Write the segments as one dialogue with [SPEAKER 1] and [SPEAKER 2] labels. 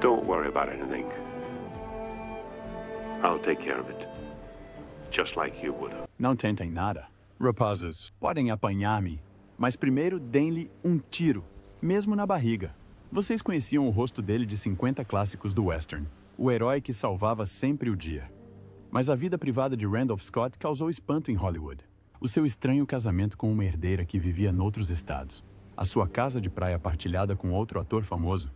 [SPEAKER 1] Don't worry about anything. I'll take care of it. Just like you would have.
[SPEAKER 2] Não tentem nada. Rapazes, podem apanhar-me, mas primeiro deem-lhe um tiro, mesmo na barriga. Vocês conheciam o rosto dele de 50 clássicos do western, o herói que salvava sempre o dia. Mas a vida privada de Randolph Scott causou espanto em Hollywood. O seu estranho casamento com uma herdeira que vivia noutros estados. A sua casa de praia partilhada com outro ator famoso.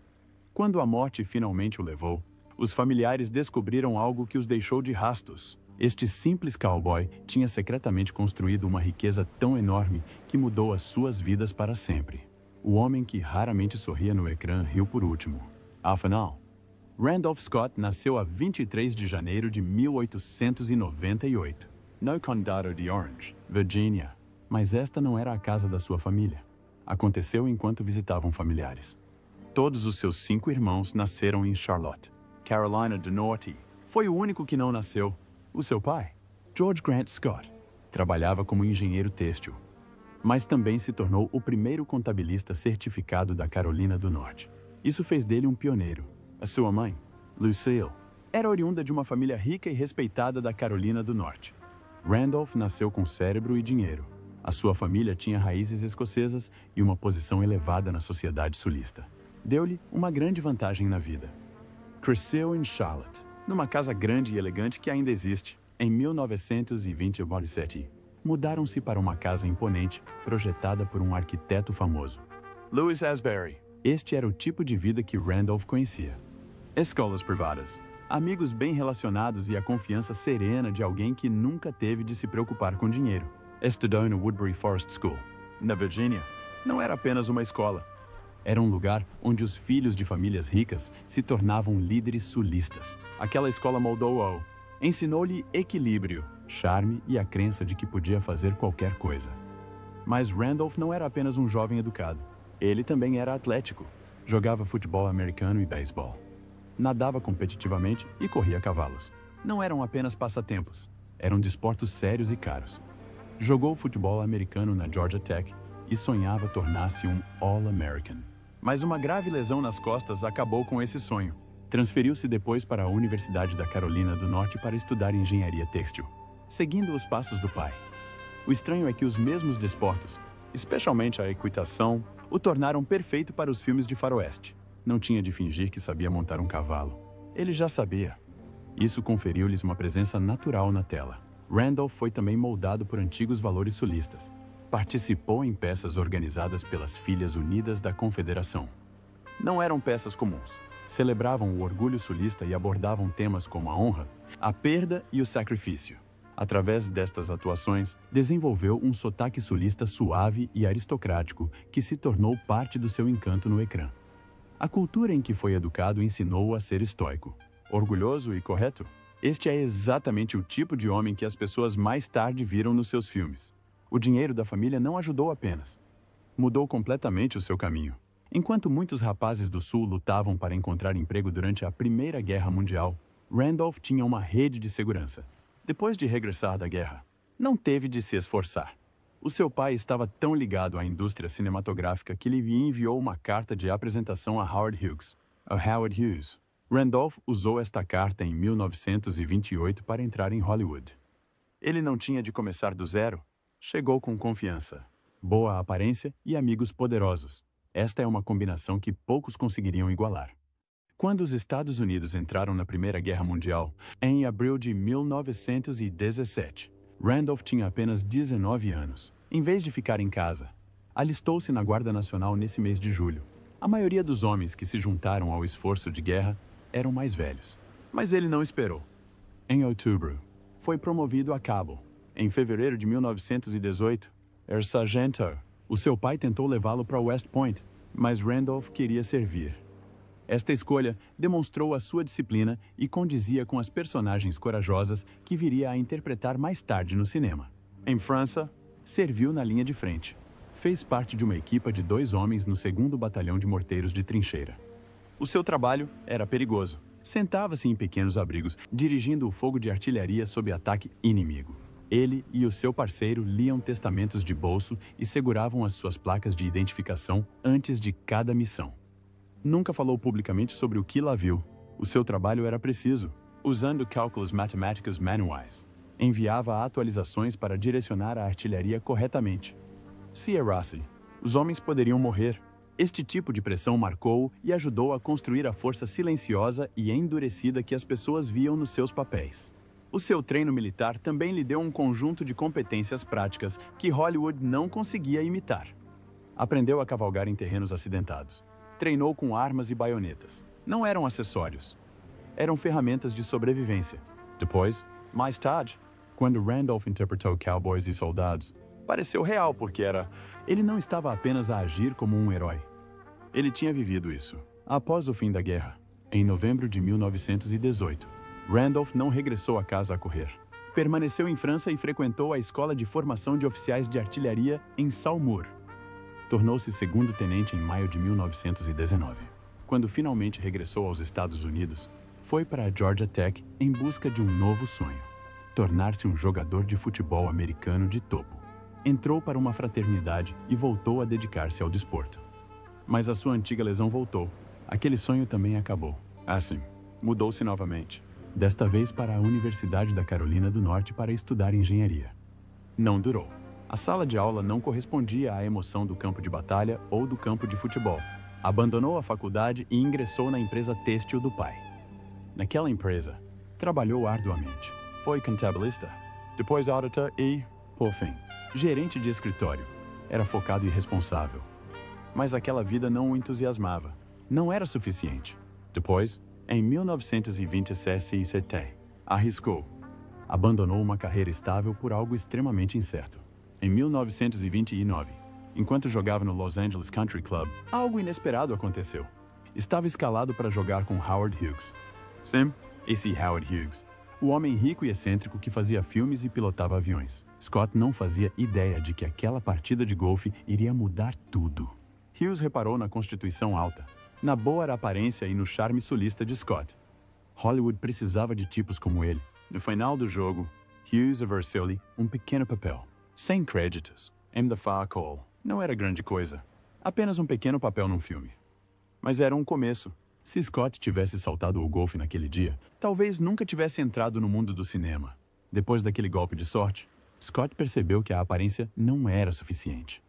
[SPEAKER 2] Quando a morte finalmente o levou, os familiares descobriram algo que os deixou de rastos. Este simples cowboy tinha secretamente construído uma riqueza tão enorme que mudou as suas vidas para sempre. O homem que raramente sorria no ecrã riu por último. Afinal, Randolph Scott nasceu a 23 de janeiro de 1898, no condado de Orange, Virgínia. Mas esta não era a casa da sua família. Aconteceu enquanto visitavam familiares. Todos os seus 5 irmãos nasceram em Charlotte, Carolina do Norte. Foi o único que não nasceu. O seu pai, George Grant Scott, trabalhava como engenheiro têxtil, mas também se tornou o primeiro contabilista certificado da Carolina do Norte. Isso fez dele um pioneiro. A sua mãe, Lucille, era oriunda de uma família rica e respeitada da Carolina do Norte. Randolph nasceu com cérebro e dinheiro. A sua família tinha raízes escocesas e uma posição elevada na sociedade sulista. Deu-lhe uma grande vantagem na vida. Cresceu em Charlotte, numa casa grande e elegante que ainda existe. Em 1927, mudaram-se para uma casa imponente, projetada por um arquiteto famoso, Louis Asbury. Este era o tipo de vida que Randolph conhecia. Escolas privadas, amigos bem relacionados e a confiança serena de alguém que nunca teve de se preocupar com dinheiro. Estudou no Woodbury Forest School, na Virgínia. Não era apenas uma escola. Era um lugar onde os filhos de famílias ricas se tornavam líderes sulistas. Aquela escola moldou-o. Ensinou-lhe equilíbrio, charme e a crença de que podia fazer qualquer coisa. Mas Randolph não era apenas um jovem educado. Ele também era atlético. Jogava futebol americano e beisebol. Nadava competitivamente e corria cavalos. Não eram apenas passatempos. Eram desportos sérios e caros. Jogou futebol americano na Georgia Tech e sonhava tornar-se um All-American. Mas uma grave lesão nas costas acabou com esse sonho. Transferiu-se depois para a Universidade da Carolina do Norte para estudar engenharia têxtil, seguindo os passos do pai. O estranho é que os mesmos desportos, especialmente a equitação, o tornaram perfeito para os filmes de faroeste. Não tinha de fingir que sabia montar um cavalo. Ele já sabia. Isso conferiu-lhes uma presença natural na tela. Randolph foi também moldado por antigos valores sulistas. Participou em peças organizadas pelas Filhas Unidas da Confederação. Não eram peças comuns. Celebravam o orgulho sulista e abordavam temas como a honra, a perda e o sacrifício. Através destas atuações, desenvolveu um sotaque sulista suave e aristocrático que se tornou parte do seu encanto no ecrã. A cultura em que foi educado ensinou-o a ser estoico, orgulhoso e correto. Este é exatamente o tipo de homem que as pessoas mais tarde viram nos seus filmes. O dinheiro da família não ajudou apenas. Mudou completamente o seu caminho. Enquanto muitos rapazes do Sul lutavam para encontrar emprego durante a Primeira Guerra Mundial, Randolph tinha uma rede de segurança. Depois de regressar da guerra, não teve de se esforçar. O seu pai estava tão ligado à indústria cinematográfica que lhe enviou uma carta de apresentação a Howard Hughes. Randolph usou esta carta em 1928 para entrar em Hollywood. Ele não tinha de começar do zero. Chegou com confiança, boa aparência e amigos poderosos. Esta é uma combinação que poucos conseguiriam igualar. Quando os Estados Unidos entraram na Primeira Guerra Mundial, em abril de 1917, Randolph tinha apenas 19 anos. Em vez de ficar em casa, alistou-se na Guarda Nacional nesse mês de julho. A maioria dos homens que se juntaram ao esforço de guerra eram mais velhos. Mas ele não esperou. Em outubro, foi promovido a cabo. Em fevereiro de 1918, era sargento. O seu pai tentou levá-lo para West Point, mas Randolph queria servir. Esta escolha demonstrou a sua disciplina e condizia com as personagens corajosas que viria a interpretar mais tarde no cinema. Em França, serviu na linha de frente. Fez parte de uma equipa de 2 homens no 2º Batalhão de Morteiros de Trincheira. O seu trabalho era perigoso. Sentava-se em pequenos abrigos, dirigindo o fogo de artilharia sob ataque inimigo. Ele e o seu parceiro liam testamentos de bolso e seguravam as suas placas de identificação antes de cada missão. Nunca falou publicamente sobre o que lá viu. O seu trabalho era preciso, usando cálculos matemáticos manuais. Enviava atualizações para direcionar a artilharia corretamente. Se errasse, os homens poderiam morrer. Este tipo de pressão marcou-o e ajudou a construir a força silenciosa e endurecida que as pessoas viam nos seus papéis. O seu treino militar também lhe deu um conjunto de competências práticas que Hollywood não conseguia imitar. Aprendeu a cavalgar em terrenos acidentados. Treinou com armas e baionetas. Não eram acessórios. Eram ferramentas de sobrevivência. Depois, mais tarde, quando Randolph interpretou cowboys e soldados, pareceu real porque ele não estava apenas a agir como um herói. Ele tinha vivido isso. Após o fim da guerra, em novembro de 1918, Randolph não regressou a casa a correr. Permaneceu em França e frequentou a Escola de Formação de Oficiais de Artilharia em Saumur. Tornou-se segundo-tenente em maio de 1919. Quando finalmente regressou aos Estados Unidos, foi para a Georgia Tech em busca de um novo sonho: tornar-se um jogador de futebol americano de topo. Entrou para uma fraternidade e voltou a dedicar-se ao desporto. Mas a sua antiga lesão voltou. Aquele sonho também acabou. Assim, mudou-se novamente. Desta vez para a Universidade da Carolina do Norte para estudar engenharia. Não durou. A sala de aula não correspondia à emoção do campo de batalha ou do campo de futebol. Abandonou a faculdade e ingressou na empresa têxtil do pai. Naquela empresa, trabalhou arduamente. Foi contabilista, depois auditor e, por fim, gerente de escritório. Era focado e responsável. Mas aquela vida não o entusiasmava. Não era suficiente. Depois, em 1927, arriscou. Abandonou uma carreira estável por algo extremamente incerto. Em 1929, enquanto jogava no Los Angeles Country Club, algo inesperado aconteceu. Estava escalado para jogar com Howard Hughes. Sim, esse Howard Hughes. O homem rico e excêntrico que fazia filmes e pilotava aviões. Scott não fazia ideia de que aquela partida de golfe iria mudar tudo. Hughes reparou na constituição alta, na boa aparência e no charme sulista de Scott. Hollywood precisava de tipos como ele. No final do jogo, Hughes ofereceu-lhe um pequeno papel. Sem créditos. M. the Far Call. Não era grande coisa. Apenas um pequeno papel num filme. Mas era um começo. Se Scott tivesse saltado o golfe naquele dia, talvez nunca tivesse entrado no mundo do cinema. Depois daquele golpe de sorte, Scott percebeu que a aparência não era suficiente.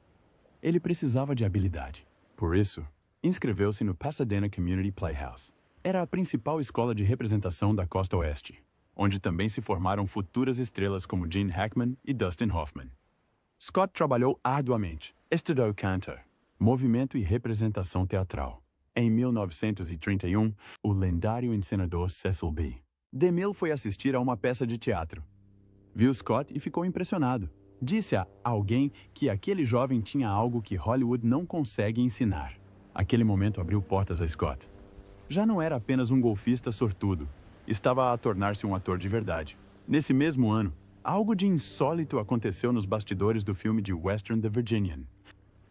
[SPEAKER 2] Ele precisava de habilidade. Por isso, inscreveu-se no Pasadena Community Playhouse. Era a principal escola de representação da Costa Oeste, onde também se formaram futuras estrelas como Gene Hackman e Dustin Hoffman. Scott trabalhou arduamente. Estudou canto, movimento e representação teatral. Em 1931, o lendário encenador Cecil B. DeMille foi assistir a uma peça de teatro. Viu Scott e ficou impressionado. Disse a alguém que aquele jovem tinha algo que Hollywood não consegue ensinar. Aquele momento abriu portas a Scott. Já não era apenas um golfista sortudo. Estava a tornar-se um ator de verdade. Nesse mesmo ano, algo de insólito aconteceu nos bastidores do filme de western The Virginian.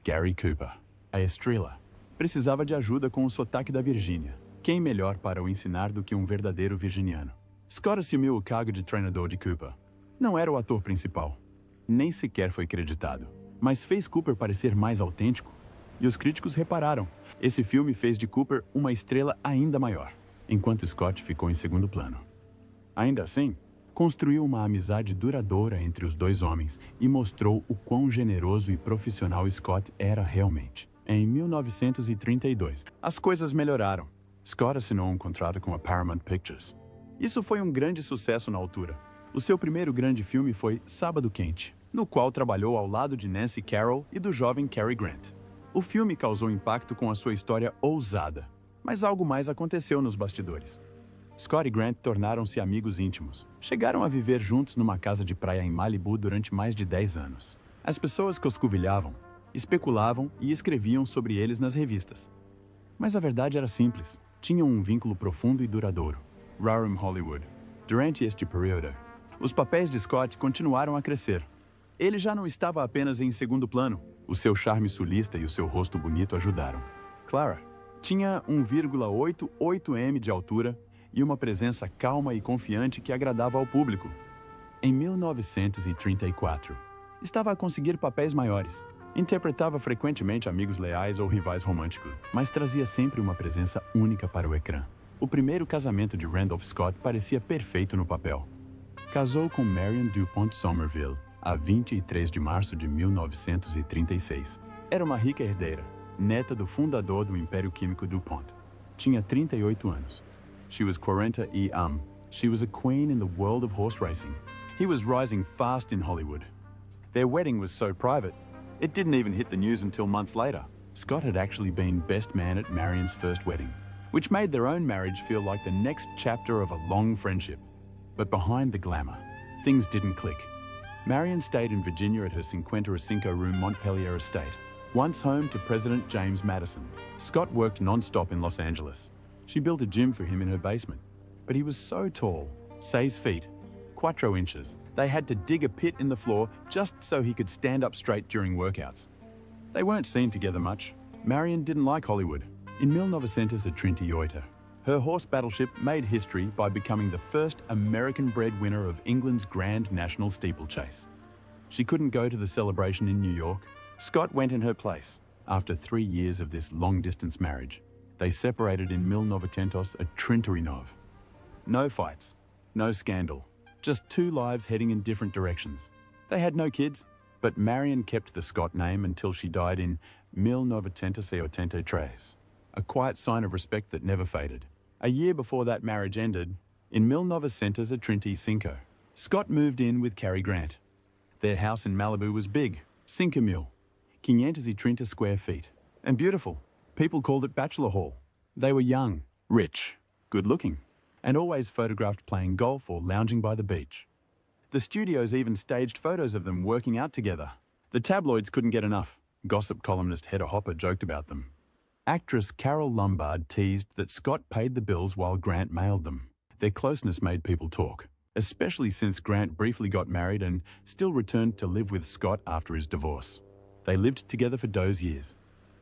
[SPEAKER 2] Gary Cooper, a estrela, precisava de ajuda com o sotaque da Virgínia. Quem melhor para o ensinar do que um verdadeiro virginiano? Scott assumiu o cargo de treinador de Cooper. Não era o ator principal. Nem sequer foi creditado. Mas fez Cooper parecer mais autêntico. E os críticos repararam. Esse filme fez de Cooper uma estrela ainda maior, enquanto Scott ficou em segundo plano. Ainda assim, construiu uma amizade duradoura entre os dois homens e mostrou o quão generoso e profissional Scott era realmente. Em 1932, as coisas melhoraram. Scott assinou um contrato com a Paramount Pictures. Isso foi um grande sucesso na altura. O seu primeiro grande filme foi Sábado Quente, no qual trabalhou ao lado de Nancy Carroll e do jovem Cary Grant. O filme causou impacto com a sua história ousada, mas algo mais aconteceu nos bastidores. Scott e Grant tornaram-se amigos íntimos. Chegaram a viver juntos numa casa de praia em Malibu durante mais de 10 anos. As pessoas coscovilhavam, especulavam e escreviam sobre eles nas revistas. Mas a verdade era simples. Tinham um vínculo profundo e duradouro. Rarem Hollywood. Durante este período, os papéis de Scott continuaram a crescer. Ele já não estava apenas em segundo plano. O seu charme sulista e o seu rosto bonito ajudaram. Clara tinha 1,88 m de altura e uma presença calma e confiante que agradava ao público. Em 1934, estava a conseguir papéis maiores. Interpretava frequentemente amigos leais ou rivais românticos, mas trazia sempre uma presença única para o ecrã. O primeiro casamento de Randolph Scott parecia perfeito no papel. Casou com Marion DuPont Somerville a 23 de março de 1936. Era uma rica herdeira, neta do fundador do Império Químico DuPont. Tinha 38 anos. She was 40 e She was a queen in the world of horse racing. He was rising fast in Hollywood. Their wedding was so private, it didn't even hit the news until months later. Scott had actually been best man at Marion's first wedding, which made their own marriage feel like the next chapter of a long friendship. But behind the glamour, things didn't click. Marion stayed in Virginia at her 55-room Montpelier estate, once home to President James Madison. Scott worked non-stop in Los Angeles. She built a gym for him in her basement. But he was so tall, 6 feet, 4 inches, they had to dig a pit in the floor just so he could stand up straight during workouts. They weren't seen together much. Marion didn't like Hollywood. In 1938, her horse battleship made history by becoming the first American-bred winner of England's Grand National Steeplechase. She couldn't go to the celebration in New York. Scott went in her place. After 3 years of this long-distance marriage, they separated in 1900 at Trintorinov. No fights, no scandal, just 2 lives heading in different directions. They had no kids, but Marion kept the Scott name until she died in 1983, a quiet sign of respect that never faded. A year before that marriage ended, in 1935, Scott moved in with Cary Grant. Their house in Malibu was big, 530 square feet, and beautiful. People called it Bachelor Hall. They were young, rich, good-looking, and always photographed playing golf or lounging by the beach. The studios even staged photos of them working out together. The tabloids couldn't get enough. Gossip columnist Hedda Hopper joked about them. Actress Carol Lombard teased that Scott paid the bills while Grant mailed them. Their closeness made people talk, especially since Grant briefly got married and still returned to live with Scott after his divorce. They lived together for those years.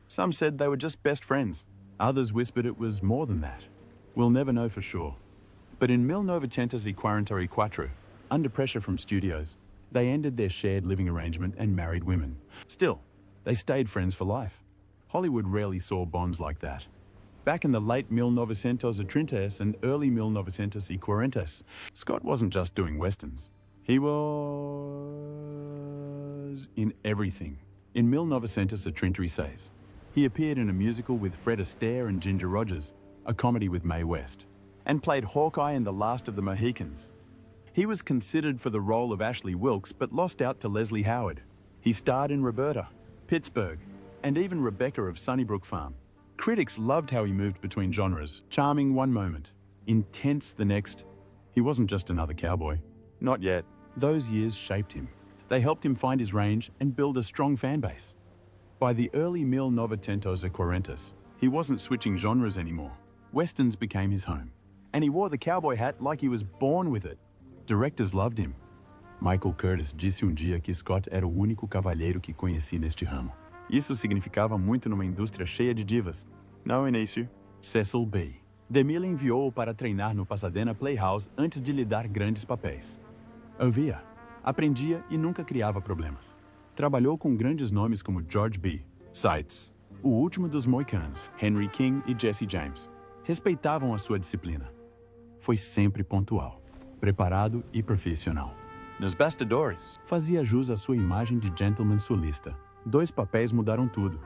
[SPEAKER 2] Some said they were just best friends. Others whispered it was more than that. We'll never know for sure. But in 1944, under pressure from studios, they ended their shared living arrangement and married women. Still, they stayed friends for life. Hollywood rarely saw bonds like that. Back in the late 1930s and early 1940s, Scott wasn't just doing westerns. He was in everything. In 1936, he appeared in a musical with Fred Astaire and Ginger Rogers, a comedy with Mae West, and played Hawkeye in The Last of the Mohicans. He was considered for the role of Ashley Wilkes, but lost out to Leslie Howard. He starred in Roberta, Pittsburgh, and even Rebecca of Sunnybrook Farm. Critics loved how he moved between genres, charming one moment, intense the next. He wasn't just another cowboy. Not yet. Those years shaped him. They helped him find his range and build a strong fan base. By the early 1940s, he wasn't switching genres anymore. Westerns became his home. And he wore the cowboy hat like he was born with it. Directors loved him. Michael Curtis disse dia que Scott era o único cavalheiro que conheci neste ramo. Isso significava muito numa indústria cheia de divas. No início, Cecil B. DeMille enviou-o para treinar no Pasadena Playhouse antes de lhe dar grandes papéis. Ouvia, aprendia e nunca criava problemas. Trabalhou com grandes nomes como George B. Seitz, o último dos Moicanos, Henry King e Jesse James. Respeitavam a sua disciplina. Foi sempre pontual, preparado e profissional. Nos bastidores, fazia jus à sua imagem de gentleman sulista. 2 papéis mudaram tudo.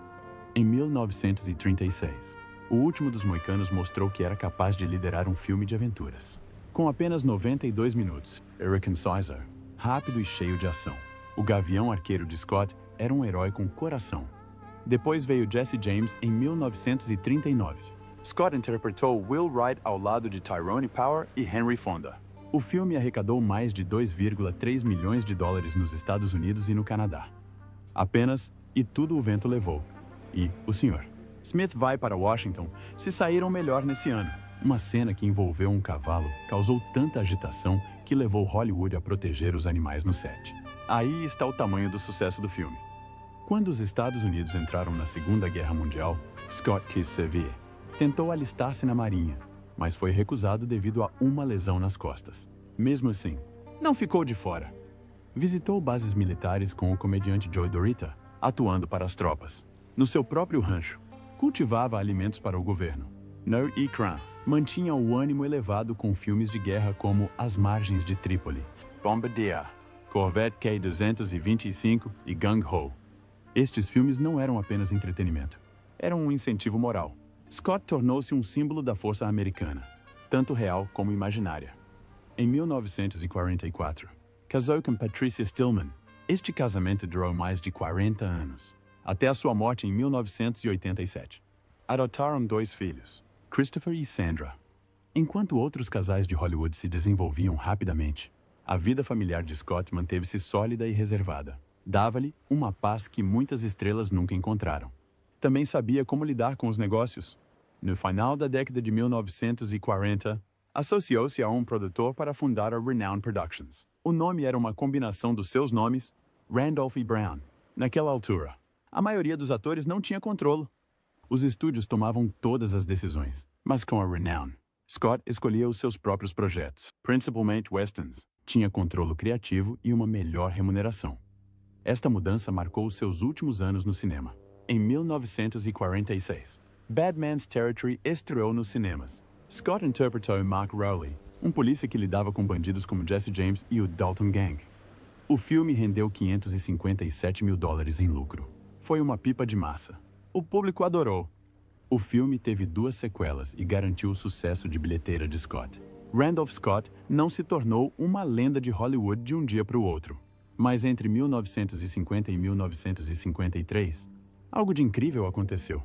[SPEAKER 2] Em 1936, o último dos Moicanos mostrou que era capaz de liderar um filme de aventuras. Com apenas 92 minutos, Eric Sizer, rápido e cheio de ação. O Gavião Arqueiro de Scott era um herói com coração. Depois veio Jesse James em 1939. Scott interpretou Will Wright ao lado de Tyrone Power e Henry Fonda. O filme arrecadou mais de 2,3 milhões de dólares nos Estados Unidos e no Canadá. Apenas E Tudo o Vento Levou e O Senhor. Smith Vai para Washington se saíram melhor nesse ano. Uma cena que envolveu um cavalo causou tanta agitação que levou Hollywood a proteger os animais no set. Aí está o tamanho do sucesso do filme. Quando os Estados Unidos entraram na Segunda Guerra Mundial, Scott quis servir. Tentou alistar-se na Marinha, mas foi recusado devido a uma lesão nas costas. Mesmo assim, não ficou de fora. Visitou bases militares com o comediante Joey Dorita, atuando para as tropas. No seu próprio rancho, cultivava alimentos para o governo. No Ikram mantinha o ânimo elevado com filmes de guerra como As Margens de Trípoli, Bombardier, Corvette K-225 e Gung Ho. Estes filmes não eram apenas entretenimento. Eram um incentivo moral. Scott tornou-se um símbolo da força americana, tanto real como imaginária. Em 1944, casou com Patricia Stillman. Este casamento durou mais de 40 anos, até a sua morte em 1987. Adotaram 2 filhos, Christopher e Sandra. Enquanto outros casais de Hollywood se desenvolviam rapidamente, a vida familiar de Scott manteve-se sólida e reservada. Dava-lhe uma paz que muitas estrelas nunca encontraram. Também sabia como lidar com os negócios. No final da década de 1940, associou-se a um produtor para fundar a Renown Productions. O nome era uma combinação dos seus nomes, Randolph e Brown. Naquela altura, a maioria dos atores não tinha controle. Os estúdios tomavam todas as decisões, mas com a Renown, Scott escolhia os seus próprios projetos, principalmente westerns. Tinha controle criativo e uma melhor remuneração. Esta mudança marcou os seus últimos anos no cinema. Em 1946, Bad Man's Territory estreou nos cinemas. Scott interpretou Mark Rowley, um polícia que lidava com bandidos como Jesse James e o Dalton Gang. O filme rendeu $557 mil em lucro. Foi uma pipa de massa. O público adorou. O filme teve 2 sequelas e garantiu o sucesso de bilheteira de Scott. Randolph Scott não se tornou uma lenda de Hollywood de um dia para o outro. Mas entre 1950 e 1953, algo de incrível aconteceu.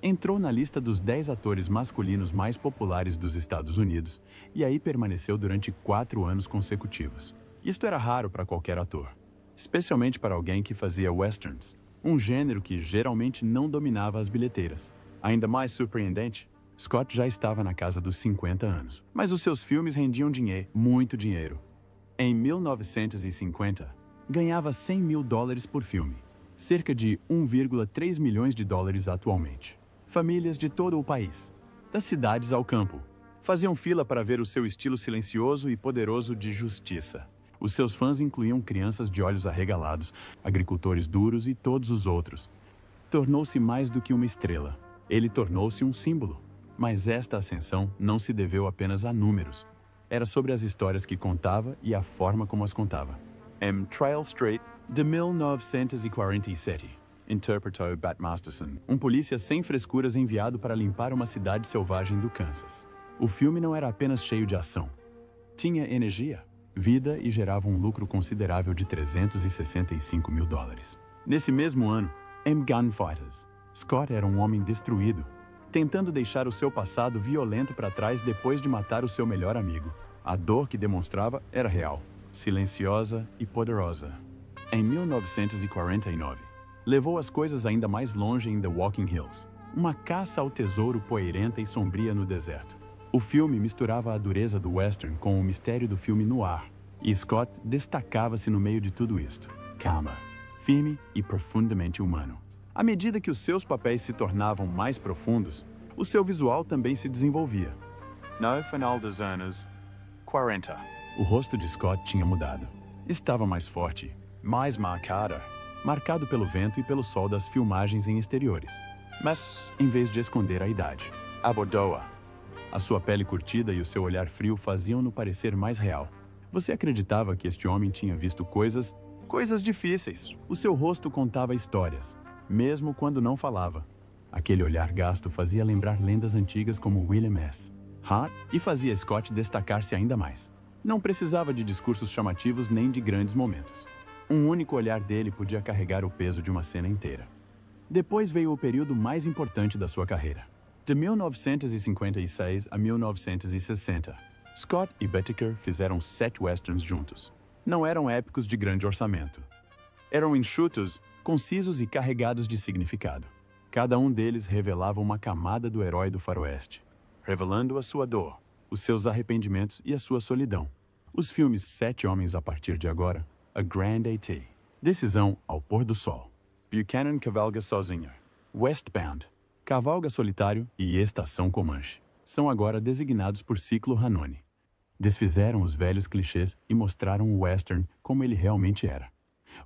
[SPEAKER 2] Entrou na lista dos 10 atores masculinos mais populares dos Estados Unidos e aí permaneceu durante 4 anos consecutivos. Isto era raro para qualquer ator, especialmente para alguém que fazia westerns, um gênero que geralmente não dominava as bilheteiras. Ainda mais surpreendente, Scott já estava na casa dos 50 anos, mas os seus filmes rendiam dinheiro, muito dinheiro. Em 1950, ganhava $100 mil por filme, cerca de 1,3 milhões de dólares atualmente. Famílias de todo o país, das cidades ao campo, faziam fila para ver o seu estilo silencioso e poderoso de justiça. Os seus fãs incluíam crianças de olhos arregalados, agricultores duros e todos os outros. Tornou-se mais do que uma estrela. Ele tornou-se um símbolo. Mas esta ascensão não se deveu apenas a números. Era sobre as histórias que contava e a forma como as contava. Em Trial Street, de 1947, interpretou Bat Masterson, um polícia sem frescuras enviado para limpar uma cidade selvagem do Kansas. O filme não era apenas cheio de ação. Tinha energia, vida e gerava um lucro considerável de $365 mil. Nesse mesmo ano, em Gunfighters, Scott era um homem destruído, tentando deixar o seu passado violento para trás depois de matar o seu melhor amigo. A dor que demonstrava era real, silenciosa e poderosa. Em 1949, levou as coisas ainda mais longe em The Walking Hills, uma caça ao tesouro poeirenta e sombria no deserto. O filme misturava a dureza do western com o mistério do filme noir, e Scott destacava-se no meio de tudo isto. Calma, firme e profundamente humano. À medida que os seus papéis se tornavam mais profundos, o seu visual também se desenvolvia. No final dos anos 40, o rosto de Scott tinha mudado. Estava mais forte, mais marcado pelo vento e pelo sol das filmagens em exteriores. Mas, em vez de esconder a idade, abordou-a. A sua pele curtida e o seu olhar frio faziam-no parecer mais real. Você acreditava que este homem tinha visto coisas difíceis. O seu rosto contava histórias, mesmo quando não falava. Aquele olhar gasto fazia lembrar lendas antigas como William S. Hart e fazia Scott destacar-se ainda mais. Não precisava de discursos chamativos nem de grandes momentos. Um único olhar dele podia carregar o peso de uma cena inteira. Depois veio o período mais importante da sua carreira. De 1956 a 1960, Scott e Whittaker fizeram 7 westerns juntos. Não eram épicos de grande orçamento. Eram enxutos, concisos e carregados de significado. Cada um deles revelava uma camada do herói do faroeste, revelando a sua dor, os seus arrependimentos e a sua solidão. Os filmes 7 Homens a Partir de Agora, A Grand A.T., Decisão ao Pôr do Sol, Buchanan Cavalga Sozinho, Westbound, Cavalga Solitário e Estação Comanche são agora designados por Ciclo Hanoni. Desfizeram os velhos clichês e mostraram o western como ele realmente era.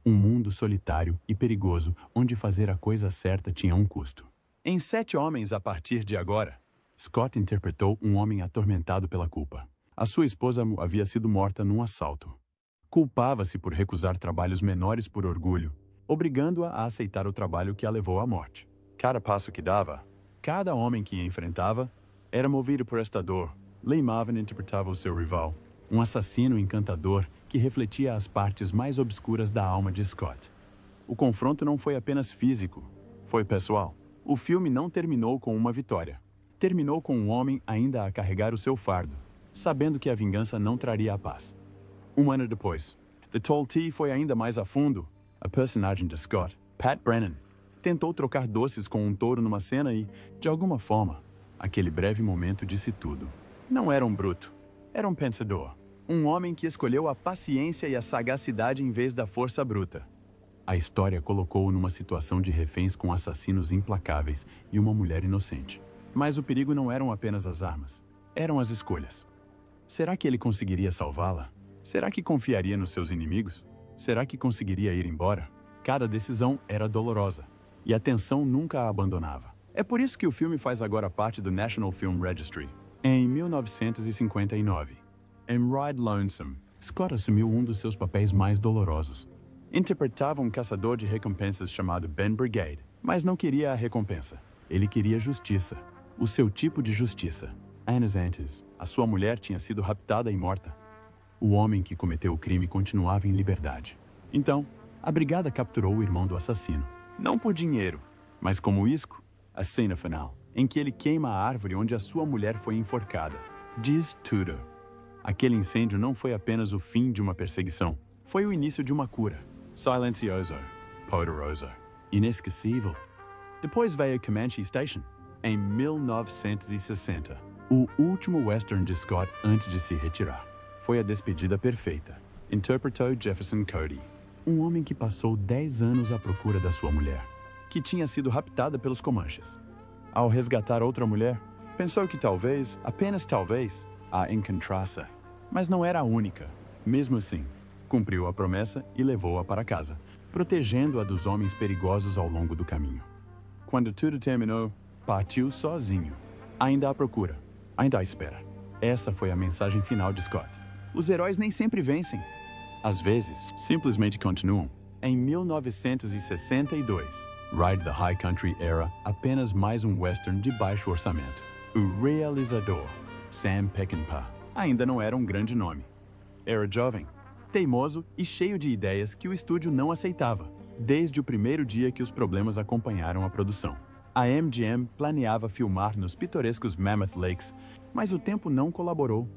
[SPEAKER 2] Um mundo solitário e perigoso onde fazer a coisa certa tinha um custo. Em 7 Homens a Partir de Agora, Scott interpretou um homem atormentado pela culpa. A sua esposa havia sido morta num assalto. Culpava-se por recusar trabalhos menores por orgulho, obrigando-a a aceitar o trabalho que a levou à morte. Cada passo que dava, cada homem que enfrentava, era movido por esta dor. Lee Marvin interpretava o seu rival, um assassino encantador que refletia as partes mais obscuras da alma de Scott. O confronto não foi apenas físico, foi pessoal. O filme não terminou com uma vitória. Terminou com um homem ainda a carregar o seu fardo, sabendo que a vingança não traria a paz. Um ano depois, The Tall T foi ainda mais a fundo. A personagem de Scott, Pat Brennan, tentou trocar doces com um touro numa cena e, de alguma forma, aquele breve momento disse tudo. Não era um bruto, era um pensador. Um homem que escolheu a paciência e a sagacidade em vez da força bruta. A história colocou-o numa situação de reféns com assassinos implacáveis e uma mulher inocente. Mas o perigo não eram apenas as armas, eram as escolhas. Será que ele conseguiria salvá-la? Será que confiaria nos seus inimigos? Será que conseguiria ir embora? Cada decisão era dolorosa, e a tensão nunca a abandonava. É por isso que o filme faz agora parte do National Film Registry. Em 1959, em Ride Lonesome, Scott assumiu um dos seus papéis mais dolorosos. Interpretava um caçador de recompensas chamado Ben Brigade, mas não queria a recompensa. Ele queria justiça, o seu tipo de justiça. Anos antes, a sua mulher tinha sido raptada e morta. O homem que cometeu o crime continuava em liberdade. Então, a brigada capturou o irmão do assassino. Não por dinheiro, mas como isco, a cena final, em que ele queima a árvore onde a sua mulher foi enforcada, diz tudo. Aquele incêndio não foi apenas o fim de uma perseguição, foi o início de uma cura. Silencioso, poderoso, inesquecível. Depois veio Comanche Station, em 1960. O último western de Scott antes de se retirar. Foi a despedida perfeita. Interpretou Jefferson Cody, um homem que passou 10 anos à procura da sua mulher, que tinha sido raptada pelos Comanches. Ao resgatar outra mulher, pensou que talvez, apenas talvez, a encontrasse. Mas não era a única. Mesmo assim, cumpriu a promessa e levou-a para casa, protegendo-a dos homens perigosos ao longo do caminho. Quando tudo terminou, partiu sozinho. Ainda à procura, ainda à espera. Essa foi a mensagem final de Scott. Os heróis nem sempre vencem. Às vezes, simplesmente continuam. Em 1962, Ride the High Country era apenas mais um western de baixo orçamento. O realizador, Sam Peckinpah, ainda não era um grande nome. Era jovem, teimoso e cheio de ideias que o estúdio não aceitava, desde o primeiro dia que os problemas acompanharam a produção. A MGM planeava filmar nos pitorescos Mammoth Lakes, mas o tempo não colaborou.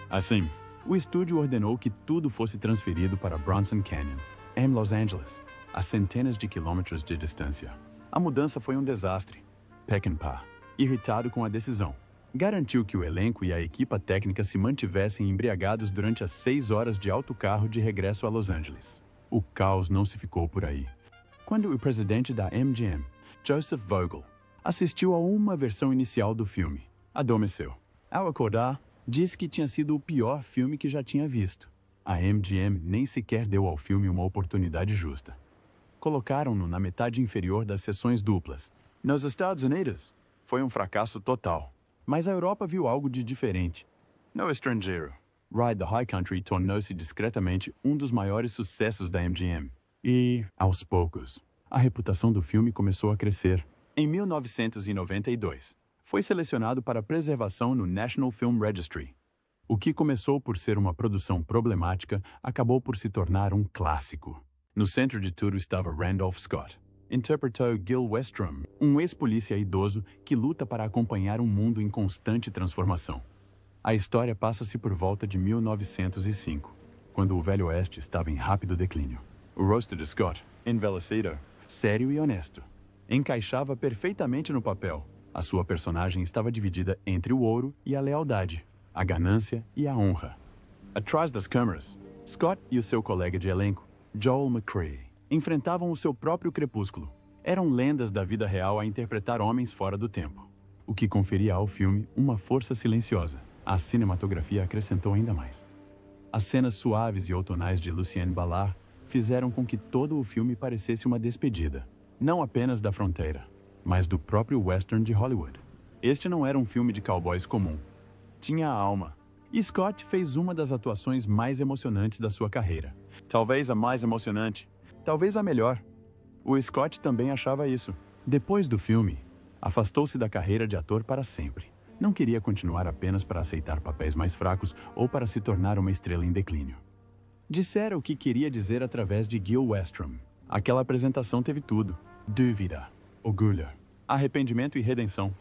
[SPEAKER 2] Assim, o estúdio ordenou que tudo fosse transferido para Bronson Canyon, em Los Angeles, a centenas de quilômetros de distância. A mudança foi um desastre. Peckinpah, irritado com a decisão, garantiu que o elenco e a equipa técnica se mantivessem embriagados durante as 6 horas de autocarro de regresso a Los Angeles. O caos não se ficou por aí. Quando o presidente da MGM, Joseph Vogel, assistiu a uma versão inicial do filme, adormeceu. Ao acordar, disse que tinha sido o pior filme que já tinha visto. A MGM nem sequer deu ao filme uma oportunidade justa. Colocaram-no na metade inferior das sessões duplas. Nos Estados Unidos, foi um fracasso total. Mas a Europa viu algo de diferente. No estrangeiro, Ride the High Country tornou-se discretamente um dos maiores sucessos da MGM. E, aos poucos, a reputação do filme começou a crescer. Em 1992, foi selecionado para preservação no National Film Registry. O que começou por ser uma produção problemática acabou por se tornar um clássico. No centro de tudo estava Randolph Scott. Interpretou Gil Westrom, um ex-polícia idoso que luta para acompanhar um mundo em constante transformação. A história passa-se por volta de 1905, quando o Velho Oeste estava em rápido declínio. O rosto de Scott, envelhecido, sério e honesto, encaixava perfeitamente no papel. A sua personagem estava dividida entre o ouro e a lealdade, a ganância e a honra. Atrás das câmeras, Scott e o seu colega de elenco, Joel McCrea, enfrentavam o seu próprio crepúsculo. Eram lendas da vida real a interpretar homens fora do tempo, o que conferia ao filme uma força silenciosa. A cinematografia acrescentou ainda mais. As cenas suaves e outonais de Lucien Ballard fizeram com que todo o filme parecesse uma despedida, não apenas da fronteira, mas do próprio western de Hollywood. Este não era um filme de cowboys comum. Tinha alma. E Scott fez uma das atuações mais emocionantes da sua carreira. Talvez a mais emocionante. Talvez a melhor. O Scott também achava isso. Depois do filme, afastou-se da carreira de ator para sempre. Não queria continuar apenas para aceitar papéis mais fracos ou para se tornar uma estrela em declínio. Dissera o que queria dizer através de Gil Westrom. Aquela apresentação teve tudo. Dúvida, orgulho, arrependimento e redenção.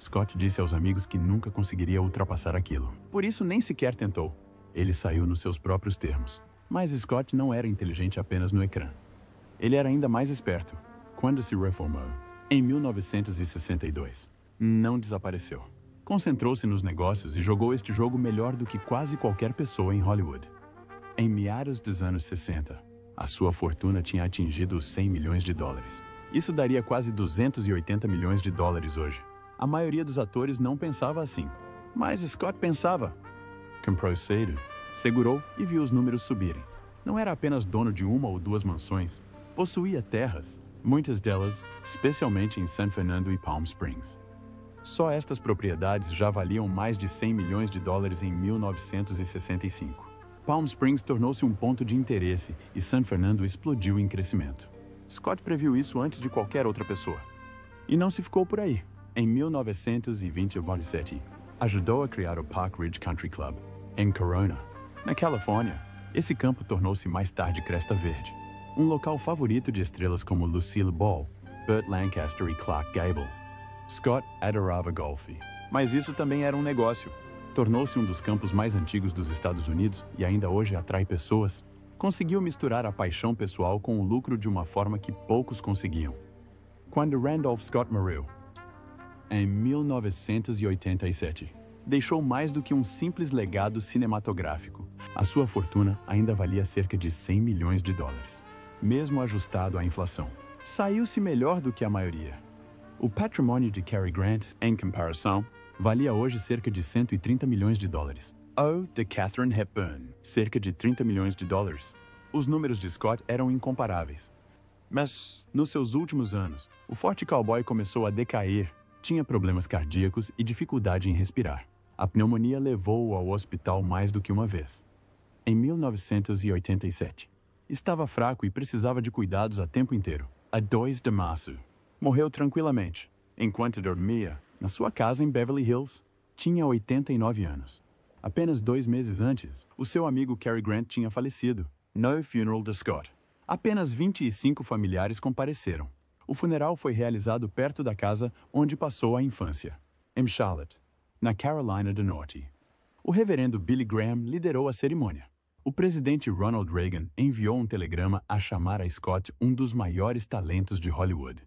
[SPEAKER 2] Scott disse aos amigos que nunca conseguiria ultrapassar aquilo. Por isso nem sequer tentou. Ele saiu nos seus próprios termos. Mas Scott não era inteligente apenas no ecrã. Ele era ainda mais esperto. Quando se reformou, em 1962, não desapareceu. Concentrou-se nos negócios e jogou este jogo melhor do que quase qualquer pessoa em Hollywood. Em meados dos anos 60, a sua fortuna tinha atingido os 100 milhões de dólares. Isso daria quase 280 milhões de dólares hoje. A maioria dos atores não pensava assim, mas Scott pensava. Comprou cedo, segurou e viu os números subirem. Não era apenas dono de uma ou duas mansões, possuía terras, muitas delas, especialmente em San Fernando e Palm Springs. Só estas propriedades já valiam mais de 100 milhões de dólares em 1965. Palm Springs tornou-se um ponto de interesse e San Fernando explodiu em crescimento. Scott previu isso antes de qualquer outra pessoa. E não se ficou por aí. Em 1927, ajudou a criar o Park Ridge Country Club, em Corona, na Califórnia. Esse campo tornou-se mais tarde Cresta Verde, um local favorito de estrelas como Lucille Ball, Burt Lancaster e Clark Gable. Scott adorava golfe, mas isso também era um negócio. Tornou-se um dos campos mais antigos dos Estados Unidos e ainda hoje atrai pessoas. Conseguiu misturar a paixão pessoal com o lucro de uma forma que poucos conseguiam. Quando Randolph Scott morreu, em 1987, deixou mais do que um simples legado cinematográfico. A sua fortuna ainda valia cerca de 100 milhões de dólares, mesmo ajustado à inflação. Saiu-se melhor do que a maioria. O patrimônio de Cary Grant, em comparação, valia hoje cerca de 130 milhões de dólares. Ou de Katharine Hepburn, cerca de 30 milhões de dólares. Os números de Scott eram incomparáveis. Mas, nos seus últimos anos, o forte cowboy começou a decair. Tinha problemas cardíacos e dificuldade em respirar. A pneumonia levou-o ao hospital mais do que uma vez. Em 1987, estava fraco e precisava de cuidados a tempo inteiro. A 2 de março, morreu tranquilamente, enquanto dormia na sua casa em Beverly Hills. Tinha 89 anos. Apenas 2 meses antes, o seu amigo Cary Grant tinha falecido. No funeral de Scott. Apenas 25 familiares compareceram. O funeral foi realizado perto da casa onde passou a infância, em Charlotte, na Carolina do Norte. O reverendo Billy Graham liderou a cerimônia. O presidente Ronald Reagan enviou um telegrama a chamar a Scott um dos maiores talentos de Hollywood.